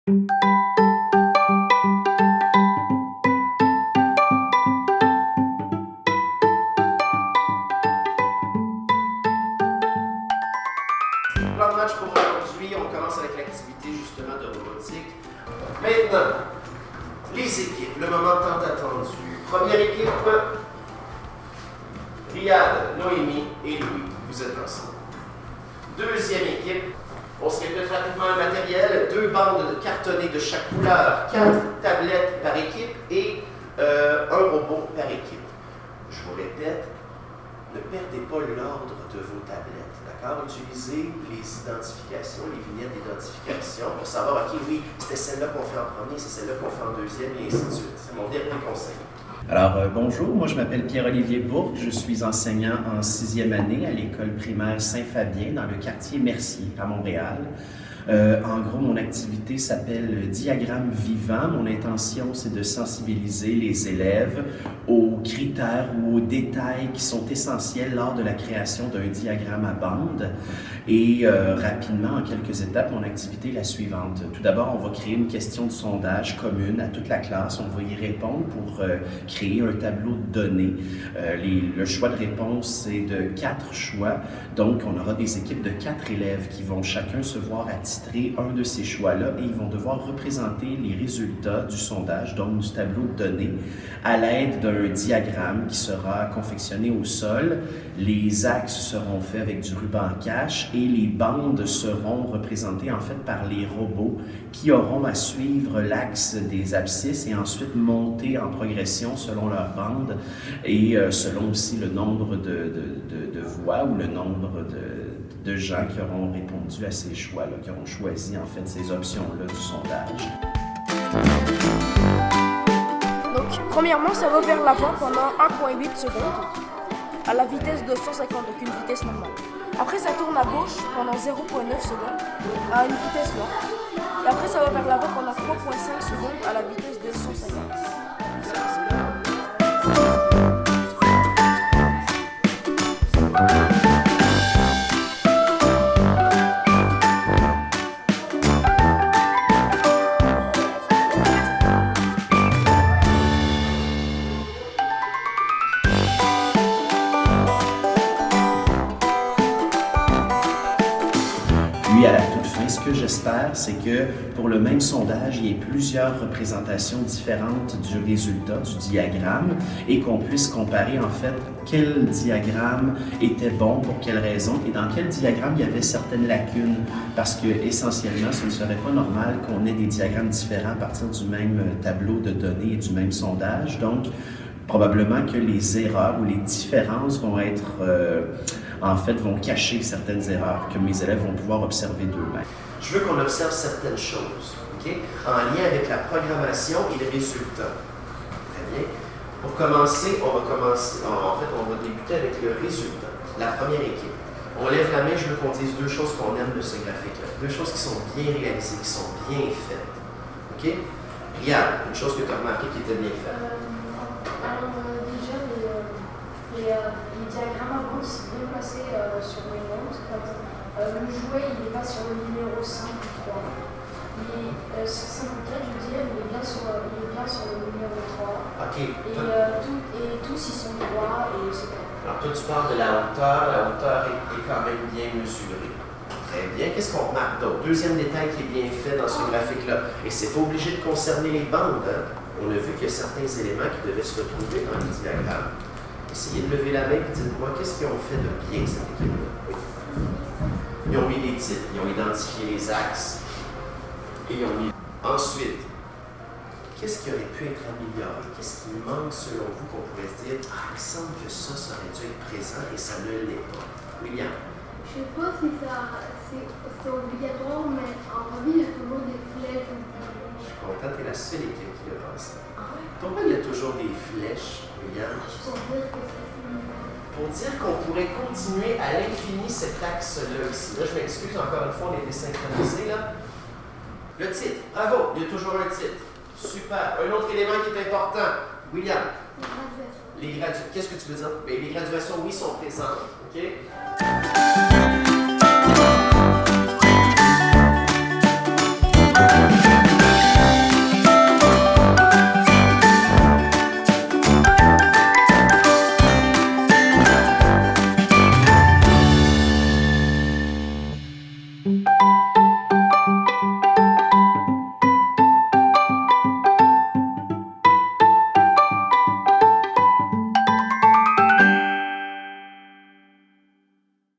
Plan de match pour aujourd'hui, on commence avec l'activité justement de robotique. Maintenant, les équipes, le moment tant attendu. Première équipe, Riyad, Noémie et Louis, vous êtes ensemble. Deuxième équipe, on se répète pratiquement le matériel, 2 bandes cartonnées de chaque couleur, 4 tablettes par équipe et un robot par équipe. Je vous répète, ne perdez pas l'ordre de vos tablettes, d'accord? Utilisez les identifications, les vignettes d'identification pour savoir, OK, oui, c'était celle-là qu'on fait en premier, c'est celle-là qu'on fait en deuxième, et ainsi de suite. C'est mon dernier conseil. Alors, bonjour, moi je m'appelle Pierre-Olivier Bourque, je suis enseignant en 6e année à l'école primaire Saint-Fabien dans le quartier Mercier à Montréal. En gros, mon activité s'appelle Diagramme vivant. Mon intention, c'est de sensibiliser les élèves aux critères ou aux détails qui sont essentiels lors de la création d'un diagramme à bande. Et rapidement, en quelques étapes, mon activité est la suivante. Tout d'abord, on va créer une question de sondage commune à toute la classe. On va y répondre pour créer un tableau de données. Le choix de réponse, c'est de 4 choix. Donc, on aura des équipes de 4 élèves qui vont chacun se voir attitrer un de ces choix-là et ils vont devoir représenter les résultats du sondage, donc du tableau de données, à l'aide d'un diagramme qui sera confectionné au sol. Les axes seront faits avec du ruban cache et les bandes seront représentées en fait par les robots qui auront à suivre l'axe des abscisses et ensuite monter en progression selon leur bande et selon aussi le nombre de voix ou le nombre de gens qui auront répondu à ces choix-là, qui auront choisi en fait ces options-là du sondage. Donc, premièrement, ça va vers l'avant pendant 1,8 secondes à la vitesse de 150, donc une vitesse normale. Après, ça tourne à gauche pendant 0,9 secondes à une vitesse lente. Et après, ça va vers l'avant pendant 3,5 secondes à la vitesse de 150. Puis à la toute fin, ce que j'espère, c'est que pour le même sondage, il y ait plusieurs représentations différentes du résultat, du diagramme, et qu'on puisse comparer en fait quel diagramme était bon, pour quelle raison, et dans quel diagramme il y avait certaines lacunes, parce que essentiellement, ce ne serait pas normal qu'on ait des diagrammes différents à partir du même tableau de données et du même sondage. Donc, probablement que les erreurs ou les différences vont être vont cacher certaines erreurs que mes élèves vont pouvoir observer d'eux-mêmes. Je veux qu'on observe certaines choses, okay, en lien avec la programmation et les résultats. Très bien. Pour commencer, on va débuter avec le résultat. La première équipe. On lève la main, je veux qu'on dise 2 choses qu'on aime de ce graphique-là. 2 choses qui sont bien réalisées, qui sont bien faites. OK? Regarde, une chose que tu as remarqué qui était bien faite. Déjà, les diagrammes avant, ils sont bien placés sur les montres. Le jouet, il n'est pas sur le numéro 5 ou 3. Sur 54, je veux dire, il est bien sur le numéro 3. OK. Et tous, ils sont droits et c'est bon. Alors, toi, tu parles de la hauteur est quand même bien mesurée. Très bien. Qu'est-ce qu'on remarque d'autre? Deuxième détail qui est bien fait dans ce graphique-là. Et c'est pas obligé de concerner les bandes. Hein? On a vu qu'il y a certains éléments qui devaient se retrouver dans les diagrammes. Essayez de lever la main et dites-moi qu'est-ce qu'ils ont fait de bien, cette équipe-là. Oui. Ils ont mis des titres, ils ont identifié les axes et ils ont mis. Ensuite, qu'est-ce qui aurait pu être amélioré? Qu'est-ce qui manque selon vous qu'on pourrait se dire, il me semble que ça aurait dû être présent et ça ne l'est pas? William? Je sais pas si c'est obligatoire, mais en revue, il y a toujours des flèches. Je suis content, tu es la seule équipe qui a pensé. Pourquoi il y a toujours des flèches, William? Pour dire que c'est fini. Pour dire qu'on pourrait continuer à l'infini cet axe-là ici. Là, je m'excuse, encore une fois, on est désynchronisé là. Le titre, bravo, il y a toujours un titre. Super. Un autre élément qui est important. William. Qu'est-ce que tu veux dire? Bien, les graduations, oui, sont présentes. OK? Merci.